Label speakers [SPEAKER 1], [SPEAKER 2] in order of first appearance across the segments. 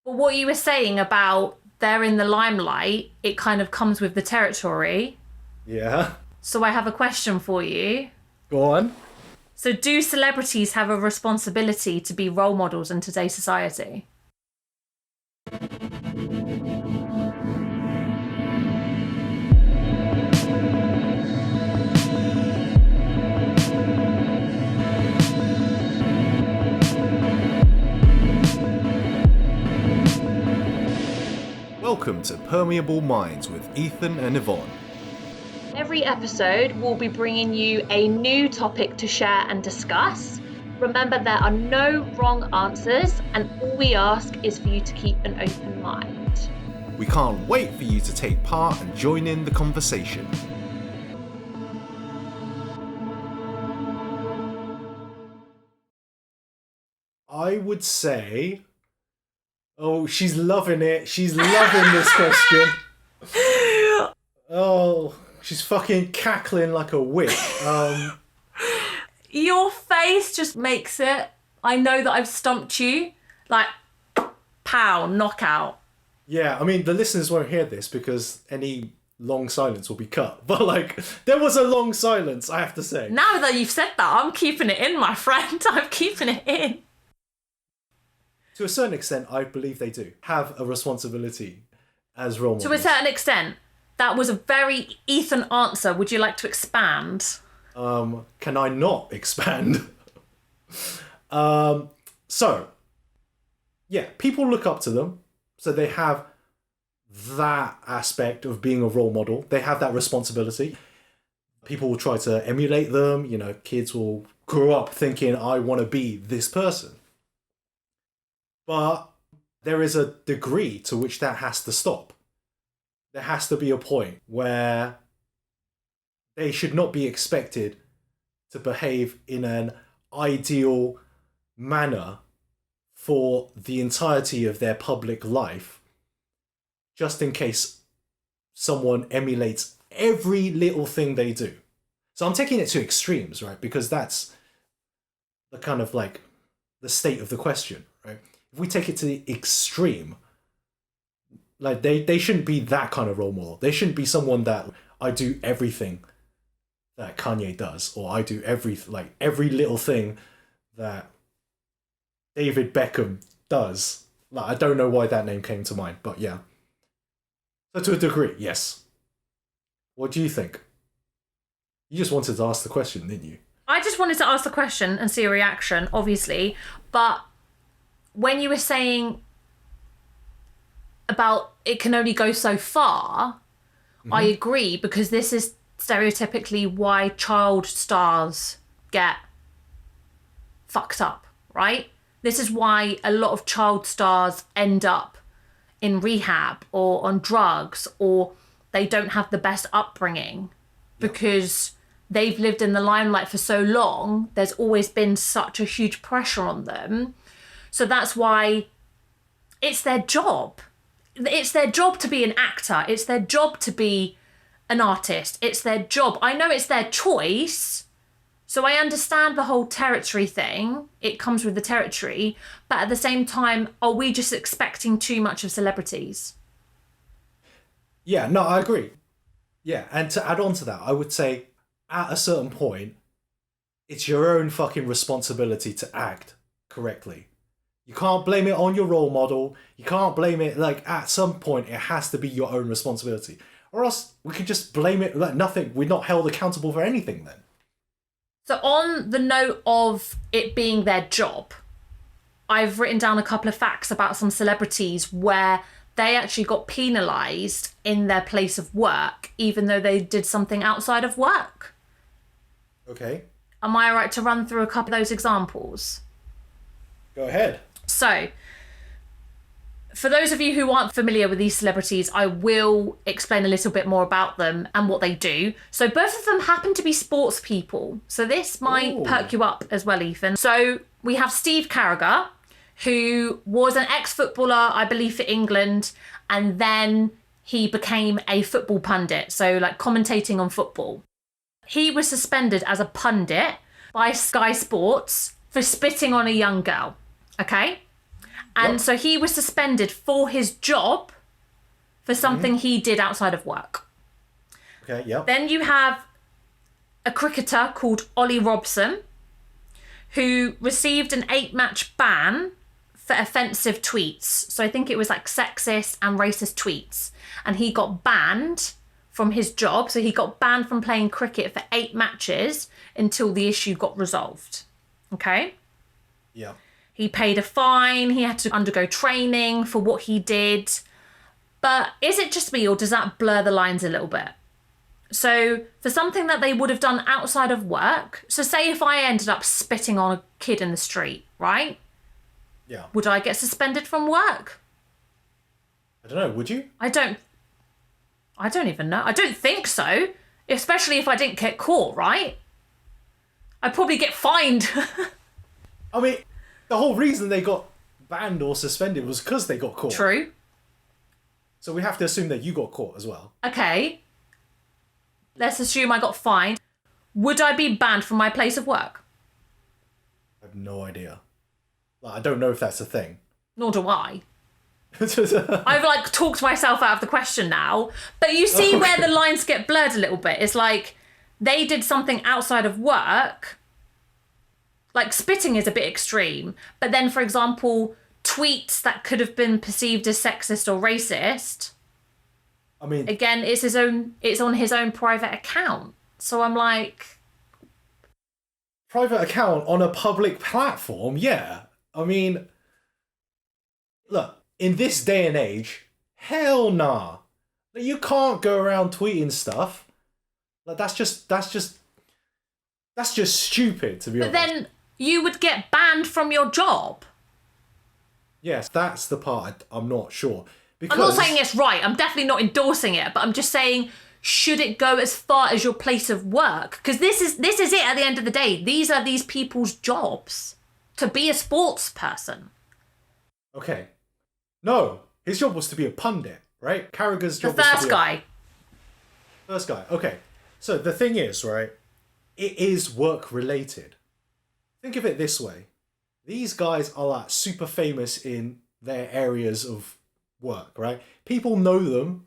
[SPEAKER 1] But what you were saying about they're in the limelight, it kind of comes with the territory.
[SPEAKER 2] Yeah.
[SPEAKER 1] So I have a question for you.
[SPEAKER 2] Go on.
[SPEAKER 1] So do celebrities have a responsibility to be role models in today's society?
[SPEAKER 2] Welcome to Permeable Minds with Ethan and Yvonne.
[SPEAKER 1] Every episode, we'll be bringing you a new topic to share and discuss. Remember, there are no wrong answers, and all we ask is for you to keep an open mind.
[SPEAKER 2] We can't wait for you to take part and join in the conversation. I would say... Oh, she's loving it. She's loving this question. Oh, she's fucking cackling like a witch.
[SPEAKER 1] Your face just makes it. I know that I've stumped you. Like, pow, knockout.
[SPEAKER 2] Yeah, I mean, the listeners won't hear this because any long silence will be cut. But, like, there was a long silence, I have to say.
[SPEAKER 1] Now that you've said that, I'm keeping it in, my friend. I'm keeping it in.
[SPEAKER 2] To a certain extent, I believe they do have a responsibility as role models.
[SPEAKER 1] To a certain extent, that was a very Ethan answer. Would you like to expand?
[SPEAKER 2] Can I not expand? So, yeah, people look up to them. So they have that aspect of being a role model. They have that responsibility. People will try to emulate them. You know, kids will grow up thinking, I want to be this person. But there is a degree to which that has to stop. There has to be a point where they should not be expected to behave in an ideal manner for the entirety of their public life, just in case someone emulates every little thing they do. So I'm taking it to extremes, right? Because that's the kind of like the state of the question, right? If we take it to the extreme, like they shouldn't be that kind of role model. They shouldn't be someone that I do everything that Kanye does, or I do every little thing that David Beckham does. Like, I don't know why that name came to mind, but yeah. So to a degree, yes. What do you think? You just wanted to ask the question, didn't you?
[SPEAKER 1] I just wanted to ask the question and see a reaction, obviously. But when you were saying about it can only go so far, I agree, because this is stereotypically why child stars get fucked up, right? This is why a lot of child stars end up in rehab or on drugs, or they don't have the best upbringing because they've lived in the limelight for so long. There's always been such a huge pressure on them. So that's why it's their job. It's their job to be an actor. It's their job to be an artist. It's their job. I know it's their choice. So I understand the whole territory thing. It comes with the territory. But at the same time, are we just expecting too much of celebrities?
[SPEAKER 2] Yeah, no, I agree. Yeah, and to add on to that, I would say at a certain point, it's your own fucking responsibility to act correctly. You can't blame it on your role model. You can't blame it, like, at some point, it has to be your own responsibility. Or else we could just blame it like nothing. We're not held accountable for anything then.
[SPEAKER 1] So on the note of it being their job, I've written down a couple of facts about some celebrities where they actually got penalised in their place of work, even though they did something outside of work.
[SPEAKER 2] Okay.
[SPEAKER 1] Am I right to run through a couple of those examples?
[SPEAKER 2] Go ahead.
[SPEAKER 1] So, for those of you who aren't familiar with these celebrities, I will explain a little bit more about them and what they do. So both of them happen to be sports people. So this might perk you up as well, Ethan. So we have Steve Carragher, who was an ex-footballer, I believe, for England, and then he became a football pundit, so like commentating on football. He was suspended as a pundit by Sky Sports for spitting on a young girl, okay? And
[SPEAKER 2] Yep.
[SPEAKER 1] so he was suspended for his job for something he did outside of work.
[SPEAKER 2] Okay, yep.
[SPEAKER 1] Then you have a cricketer called Ollie Robson, who received an 8-match ban for offensive tweets. So I think it was like sexist and racist tweets. And he got banned from his job. So he got banned from playing cricket for 8 matches until the issue got resolved. Okay?
[SPEAKER 2] Yeah.
[SPEAKER 1] He paid a fine. He had to undergo training for what he did. But is it just me, or does that blur the lines a little bit? So for something that they would have done outside of work, so say if I ended up spitting on a kid in the street, right?
[SPEAKER 2] Yeah.
[SPEAKER 1] Would I get suspended from work?
[SPEAKER 2] I don't know, would you?
[SPEAKER 1] I don't even know. I don't think so. Especially if I didn't get caught, right? I'd probably get fined.
[SPEAKER 2] I mean, the whole reason they got banned or suspended was because they got caught.
[SPEAKER 1] True.
[SPEAKER 2] So we have to assume that you got caught as well.
[SPEAKER 1] Okay. Let's assume I got fined. Would I be banned from my place of work?
[SPEAKER 2] I have no idea. Like, I don't know if that's a thing.
[SPEAKER 1] Nor do I. I've like talked myself out of the question now. But you see where the lines get blurred a little bit. It's like they did something outside of work. Like spitting is a bit extreme. But then, for example, tweets that could have been perceived as sexist or racist.
[SPEAKER 2] I mean,
[SPEAKER 1] Again, it's on his own private account. So I'm like,
[SPEAKER 2] private account on a public platform, yeah. I mean, look, in this day and age, hell nah. Like, you can't go around tweeting stuff. Like, that's just stupid, to be
[SPEAKER 1] but
[SPEAKER 2] honest.
[SPEAKER 1] then you would get banned from your job.
[SPEAKER 2] Yes, that's the part I'm not sure. Because
[SPEAKER 1] I'm not saying it's right. I'm definitely not endorsing it, but I'm just saying, should it go as far as your place of work? Because this is it at the end of the day. These are these people's jobs to be a sports person.
[SPEAKER 2] Okay. No, his job was to be a pundit, right? Carragher's
[SPEAKER 1] The
[SPEAKER 2] job was to
[SPEAKER 1] first
[SPEAKER 2] be
[SPEAKER 1] guy.
[SPEAKER 2] First guy. Okay. So the thing is, right, it is work related. Think of it this way. These guys are like super famous in their areas of work, right? People know them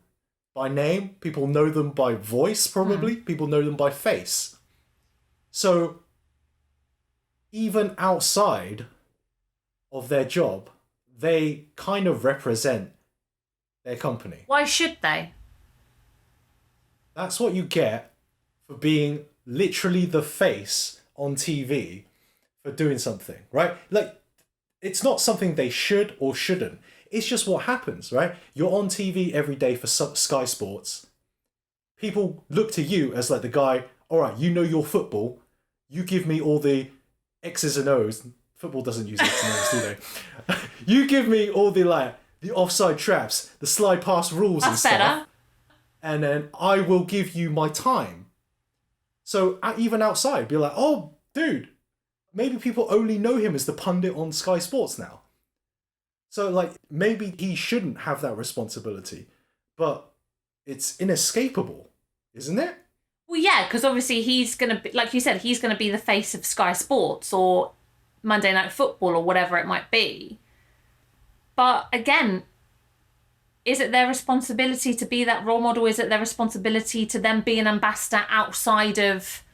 [SPEAKER 2] by name, people know them by voice probably, people know them by face. So even outside of their job, they kind of represent their company.
[SPEAKER 1] Why should they?
[SPEAKER 2] That's what you get for being literally the face on TV for doing something, right? Like, it's not something they should or shouldn't. It's just what happens, right? You're on TV every day for Sky Sports. People look to you as like the guy, all right, you know your football. You give me all the X's and O's. Football doesn't use X's and O's, do they? You give me all the offside traps, the slide pass rules and stuff.
[SPEAKER 1] That's better.
[SPEAKER 2] And then I will give you my time. So even outside, be like, oh, dude, maybe people only know him as the pundit on Sky Sports now. So, like, maybe he shouldn't have that responsibility, but it's inescapable, isn't it?
[SPEAKER 1] Well, yeah, because obviously he's going to be, like you said, he's going to be the face of Sky Sports or Monday Night Football or whatever it might be. But again, is it their responsibility to be that role model? Is it their responsibility to then be an ambassador outside of,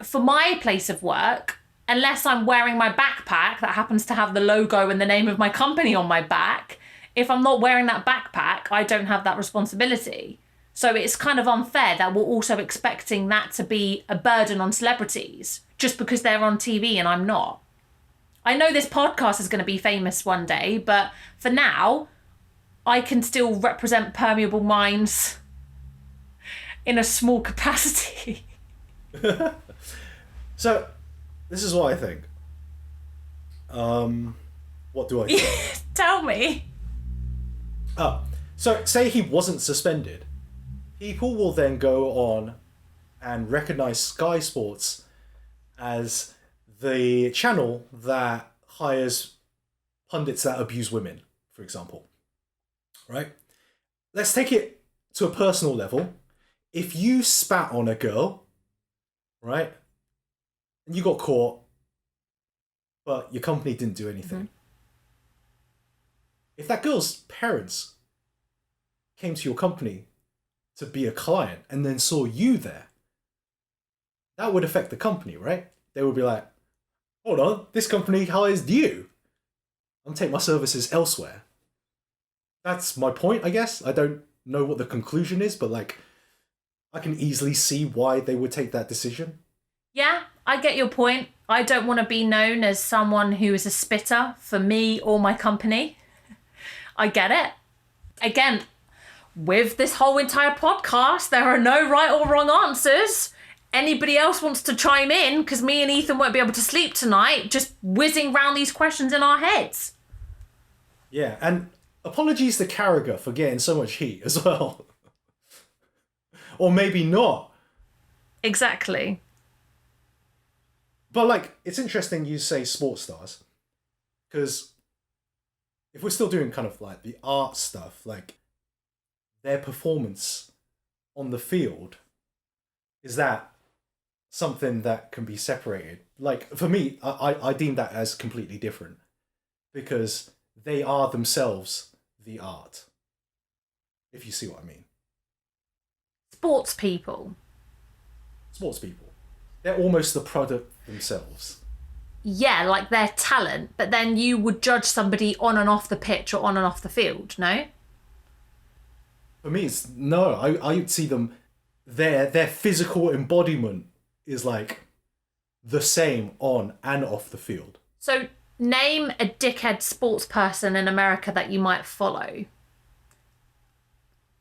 [SPEAKER 1] for my place of work? Unless I'm wearing my backpack that happens to have the logo and the name of my company on my back, if I'm not wearing that backpack, I don't have that responsibility. So it's kind of unfair that we're also expecting that to be a burden on celebrities just because they're on TV and I'm not. I know this podcast is going to be famous one day, but for now, I can still represent Permeable Minds in a small capacity.
[SPEAKER 2] So, this is what I think. What do I think?
[SPEAKER 1] Tell me.
[SPEAKER 2] Oh, so say he wasn't suspended. People will then go on and recognise Sky Sports as the channel that hires pundits that abuse women, for example. Right? Let's take it to a personal level. If you spat on a girl, right, and you got caught, but your company didn't do anything, if that girl's parents came to your company to be a client and then saw you there, that would affect the company, right? They would be like, hold on, this company hires you. I'm taking my services elsewhere. That's my point, I guess. I don't know what the conclusion is, but like, I can easily see why they would take that decision.
[SPEAKER 1] Yeah, I get your point. I don't want to be known as someone who is a spitter for me or my company. I get it. Again, with this whole entire podcast, there are no right or wrong answers. Anybody else wants to chime in, because me and Ethan won't be able to sleep tonight, just whizzing round these questions in our heads.
[SPEAKER 2] Yeah, and apologies to Carragher for getting so much heat as well. Or maybe not.
[SPEAKER 1] Exactly.
[SPEAKER 2] But like, it's interesting you say sports stars, because if we're still doing kind of like the art stuff, like their performance on the field, is that something that can be separated? Like, for me, I deem that as completely different, because they are themselves the art, if you see what I mean.
[SPEAKER 1] Sports people.
[SPEAKER 2] Sports people. They're almost the product themselves.
[SPEAKER 1] Yeah, like their talent, but then you would judge somebody on and off the pitch or on and off the field, no?
[SPEAKER 2] For me, it's no. I would see them, their physical embodiment is like the same on and off the field.
[SPEAKER 1] So name a dickhead sports person in America that you might follow.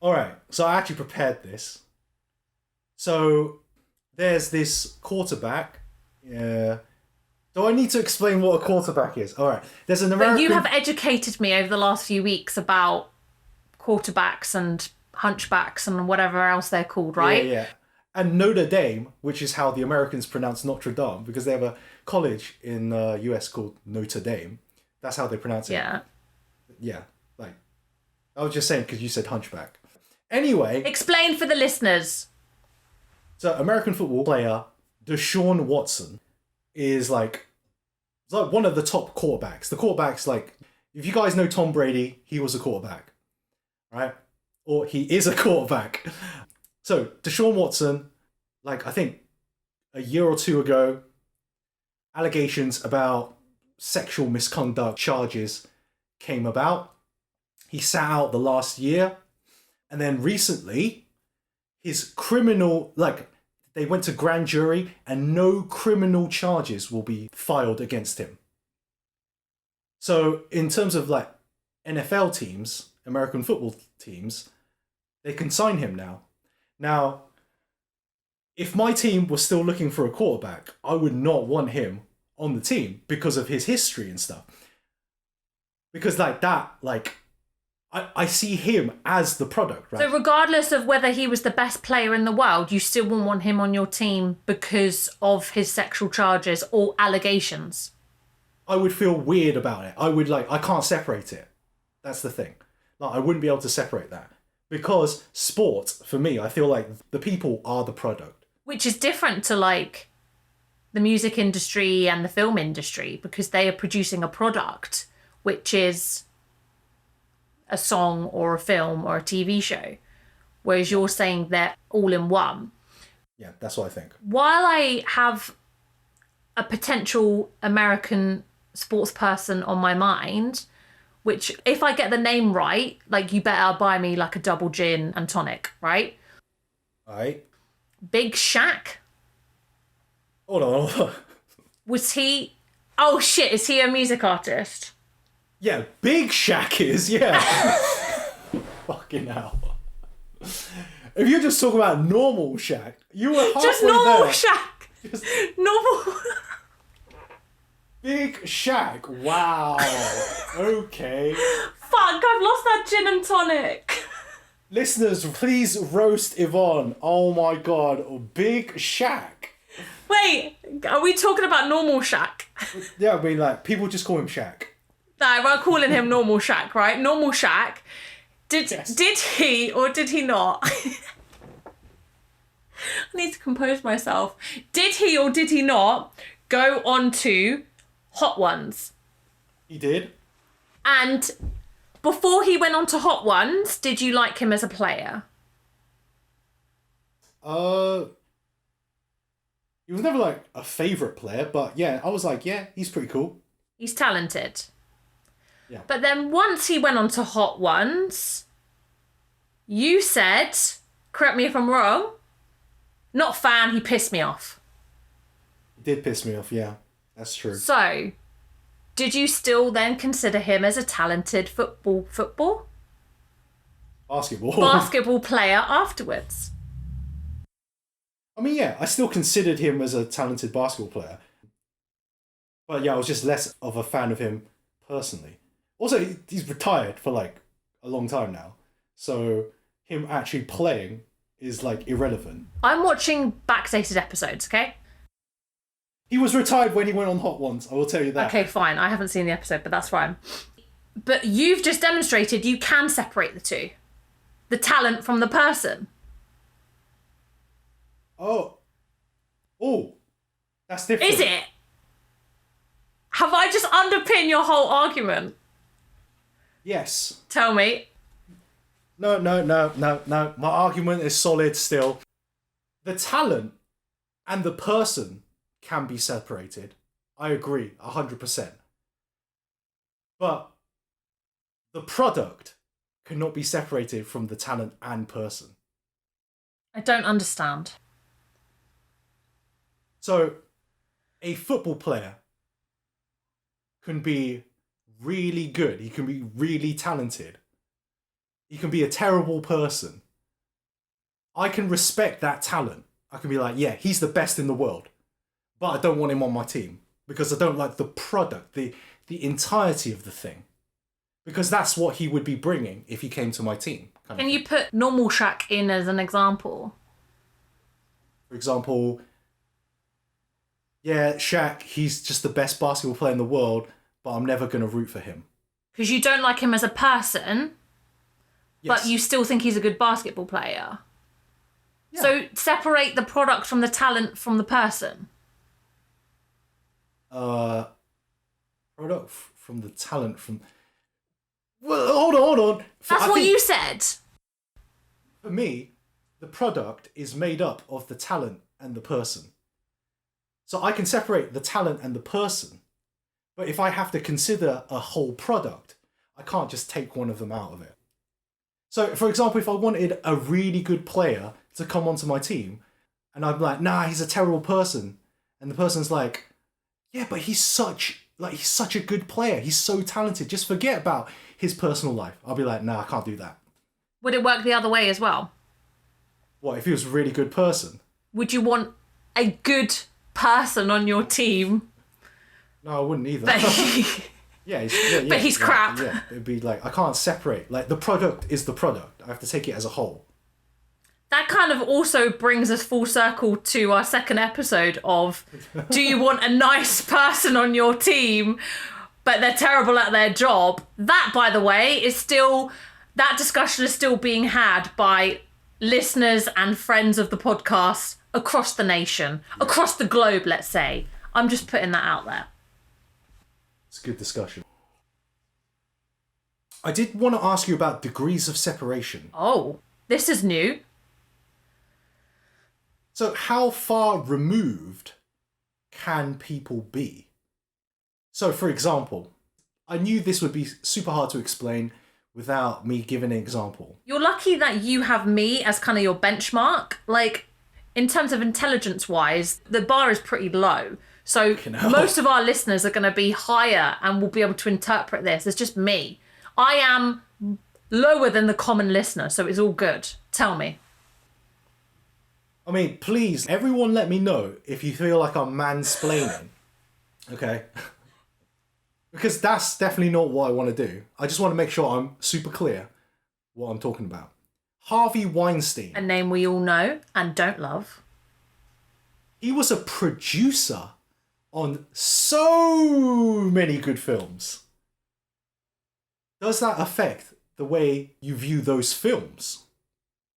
[SPEAKER 2] All right, so I actually prepared this. So there's this quarterback. Yeah. Do I need to explain what a quarterback is? All right. There's an American...
[SPEAKER 1] But you have educated me over the last few weeks about quarterbacks and hunchbacks and whatever else they're called, right?
[SPEAKER 2] Yeah. And Notre Dame, which is how the Americans pronounce Notre Dame, because they have a college in the US called Notre Dame. That's how they pronounce it.
[SPEAKER 1] Yeah.
[SPEAKER 2] Yeah. Like, I was just saying because you said hunchback. Anyway.
[SPEAKER 1] Explain for the listeners.
[SPEAKER 2] So, American football player Deshaun Watson is like one of the top quarterbacks. The quarterbacks, like, if you guys know Tom Brady, he was a quarterback, right? Or he is a quarterback. So, Deshaun Watson, like, I think a year or two ago, allegations about sexual misconduct charges came about. He sat out the last year. And then recently, his criminal, like, they went to grand jury and no criminal charges will be filed against him. So in terms of like NFL teams, American football teams, they can sign him now. Now, if my team was still looking for a quarterback, I would not want him on the team because of his history and stuff. Because like that, like, I see him as the product, right?
[SPEAKER 1] So regardless of whether he was the best player in the world, you still wouldn't want him on your team because of his sexual charges or allegations?
[SPEAKER 2] I would feel weird about it. I can't separate it. That's the thing. Like, I wouldn't be able to separate that. Because sport, for me, I feel like the people are the product.
[SPEAKER 1] Which is different to like the music industry and the film industry, because they are producing a product, which is a song or a film or a TV show, whereas you're saying they're all in one.
[SPEAKER 2] Yeah, that's what I think.
[SPEAKER 1] While I have a potential American sports person on my mind, which if I get the name right, like you better buy me like a double gin and tonic, right?
[SPEAKER 2] Alright.
[SPEAKER 1] Big Shaq.
[SPEAKER 2] Hold on.
[SPEAKER 1] Was he... Oh shit, is he a music artist?
[SPEAKER 2] Yeah, Big Shaq is, yeah. Fucking hell. If you're just talking about normal Shaq, you were halfway
[SPEAKER 1] just normal
[SPEAKER 2] there.
[SPEAKER 1] Shaq.
[SPEAKER 2] Just
[SPEAKER 1] normal.
[SPEAKER 2] Big Shaq. Wow. Okay.
[SPEAKER 1] Fuck, I've lost that gin and tonic.
[SPEAKER 2] Listeners, please roast Yvonne. Oh my god, Big Shaq.
[SPEAKER 1] Wait, are we talking about normal Shaq?
[SPEAKER 2] Yeah, I mean, like, people just call him Shaq.
[SPEAKER 1] No, we're calling him Normal Shaq, right? Normal Shaq. Did he or did he not? I need to compose myself. Did he or did he not go on to Hot Ones?
[SPEAKER 2] He did.
[SPEAKER 1] And Before he went on to Hot Ones, did you like him as a player?
[SPEAKER 2] He was never like a favourite player, but yeah, I was like, yeah, he's pretty cool.
[SPEAKER 1] He's talented.
[SPEAKER 2] Yeah.
[SPEAKER 1] But then once he went on to Hot Ones, you said, correct me if I'm wrong, not fan, he pissed me off.
[SPEAKER 2] He did piss me off, yeah. That's true.
[SPEAKER 1] So, did you still then consider him as a talented basketball player afterwards?
[SPEAKER 2] I mean, yeah, I still considered him as a talented basketball player. But yeah, I was just less of a fan of him personally. Also, he's retired for like a long time now. So him actually playing is like irrelevant.
[SPEAKER 1] I'm watching backdated episodes, okay?
[SPEAKER 2] He was retired when he went on Hot Ones, I will tell you that.
[SPEAKER 1] Okay, fine. I haven't seen the episode, but that's fine. But you've just demonstrated you can separate the two. The talent from the person.
[SPEAKER 2] Oh, that's different.
[SPEAKER 1] Is it? Have I just underpinned your whole argument?
[SPEAKER 2] Yes.
[SPEAKER 1] Tell me.
[SPEAKER 2] No. My argument is solid still. The talent and the person can be separated. I agree, 100%. But the product cannot be separated from the talent and person.
[SPEAKER 1] I don't understand.
[SPEAKER 2] So, a football player can be really good. He can be really talented. He can be a terrible person. I can respect that talent. I can be like, yeah, he's the best in the world. But I don't want him on my team because I don't like the product, the entirety of the thing. Because that's what he would be bringing if he came to my team.
[SPEAKER 1] Can you put normal Shaq in as an example?
[SPEAKER 2] For example, yeah, Shaq, he's just the best basketball player in the world, but I'm never going to root for him.
[SPEAKER 1] Because you don't like him as a person,
[SPEAKER 2] Yes.
[SPEAKER 1] but you still think he's a good basketball player.
[SPEAKER 2] Yeah.
[SPEAKER 1] So separate the product from the talent from the person.
[SPEAKER 2] Product from the talent from... Well, hold on.
[SPEAKER 1] That's what you said.
[SPEAKER 2] For me, the product is made up of the talent and the person. So I can separate the talent and the person. But if I have to consider a whole product, I can't just take one of them out of it. So, for example, if I wanted a really good player to come onto my team, and I'm like, nah, he's a terrible person. And the person's like, yeah, but he's such a good player. He's so talented. Just forget about his personal life. I'll be like, nah, I can't do that.
[SPEAKER 1] Would it work the other way as well?
[SPEAKER 2] What, if he was a really good person?
[SPEAKER 1] Would you want a good person on your team?
[SPEAKER 2] No, I wouldn't either.
[SPEAKER 1] But but he's crap.
[SPEAKER 2] Yeah, it'd be like, I can't separate. Like, the product is the product. I have to take it as a whole.
[SPEAKER 1] That kind of also brings us full circle to our second episode of, do you want a nice person on your team, but they're terrible at their job? That, by the way, that discussion is still being had by listeners and friends of the podcast across the nation, across the globe, let's say. I'm just putting that out there.
[SPEAKER 2] It's a good discussion. I did want to ask you about degrees of separation.
[SPEAKER 1] Oh, this is new.
[SPEAKER 2] So how far removed can people be? So, for example, I knew this would be super hard to explain without me giving an example.
[SPEAKER 1] You're lucky that you have me as kind of your benchmark. Like, in terms of intelligence-wise, the bar is pretty low. So most of our listeners are going to be higher and will be able to interpret this. It's just me. I am lower than the common listener, so it's all good. Tell me.
[SPEAKER 2] I mean, please, everyone let me know if you feel like I'm mansplaining. Okay? Because that's definitely not what I want to do. I just want to make sure I'm super clear what I'm talking about. Harvey Weinstein.
[SPEAKER 1] A name we all know and don't love.
[SPEAKER 2] He was a producer on so many good films. Does that affect the way you view those films?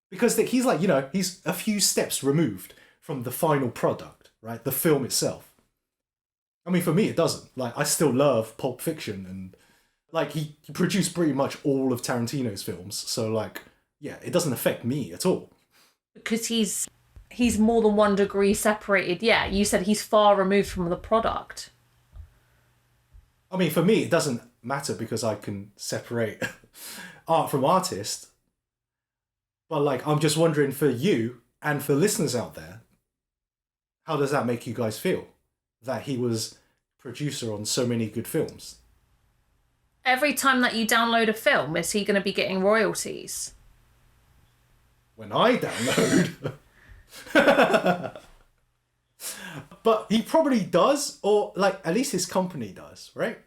[SPEAKER 2] Because he's like, he's a few steps removed from the final product, right? The film itself. I mean, for me, it doesn't. Like, I still love Pulp Fiction and Like, he produced pretty much all of Tarantino's films, so, like, yeah, it doesn't affect me at all.
[SPEAKER 1] Because he's more than 1 degree separated. Yeah, you said he's far removed from the product.
[SPEAKER 2] I mean, for me, it doesn't matter because I can separate art from artist. But, like, I'm just wondering for you and for listeners out there, how does that make you guys feel? That he was producer on so many good films?
[SPEAKER 1] Every time that you download a film, is he going to be getting royalties?
[SPEAKER 2] When I download. But he probably does, or like at least his company does, right?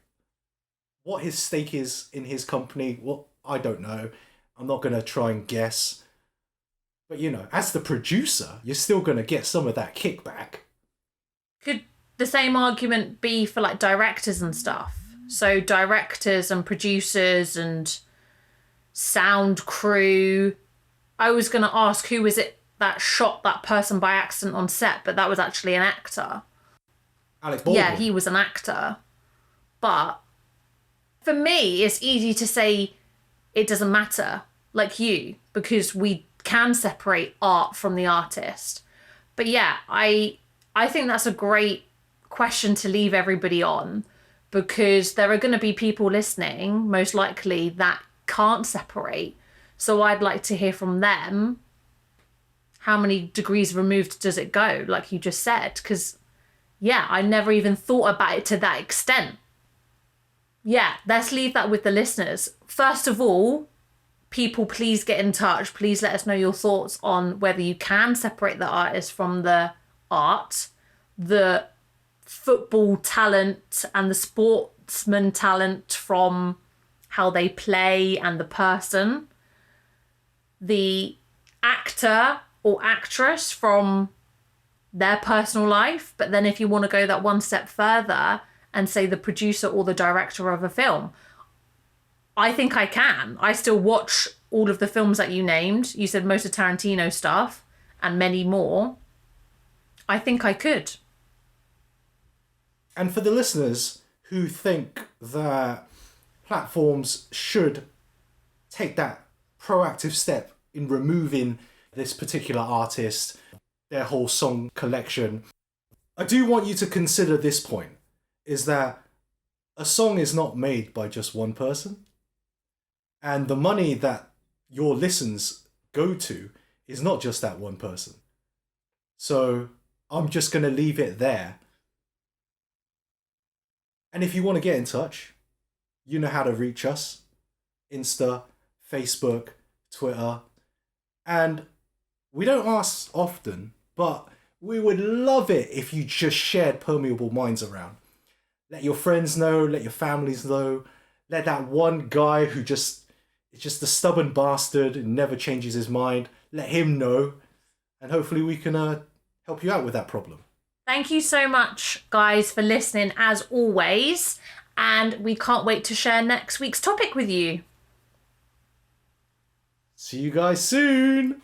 [SPEAKER 2] What his stake is in his company, well, I don't know. I'm not going to try and guess. But, you know, as the producer, you're still going to get some of that kickback.
[SPEAKER 1] Could the same argument be for like directors and stuff? So directors and producers and sound crew. I was going to ask who was it that shot that person by accident on set, but that was actually an actor.
[SPEAKER 2] Alex Baldwin.
[SPEAKER 1] Yeah, he was an actor. But for me, it's easy to say it doesn't matter, like you, because we can separate art from the artist. But yeah, I think that's a great question to leave everybody on, because there are going to be people listening, most likely, that can't separate. So I'd like to hear from them. How many degrees removed does it go, like you just said? Because, yeah, I never even thought about it to that extent. Yeah, let's leave that with the listeners. First of all, people, please get in touch. Please let us know your thoughts on whether you can separate the artist from the art, the football talent and the sportsman talent from how they play and the person, the actor or actress from their personal life. But then if you want to go that one step further and say the producer or the director of a film, I think I can. I still watch all of the films that you named. You said most of Tarantino stuff and many more. I think I could.
[SPEAKER 2] And for the listeners who think that platforms should take that proactive step in removing this particular artist, their whole song collection, I do want you to consider this point, is that a song is not made by just one person. And the money that your listens go to is not just that one person. So I'm just going to leave it there. And if you want to get in touch, you know how to reach us. Insta, Facebook, Twitter. And we don't ask often, but we would love it if you just shared Permeable Minds around. Let your friends know, let your families know. Let that one guy who is just a stubborn bastard and never changes his mind, let him know. And hopefully we can help you out with that problem.
[SPEAKER 1] Thank you so much, guys, for listening as always. And we can't wait to share next week's topic with you.
[SPEAKER 2] See you guys soon.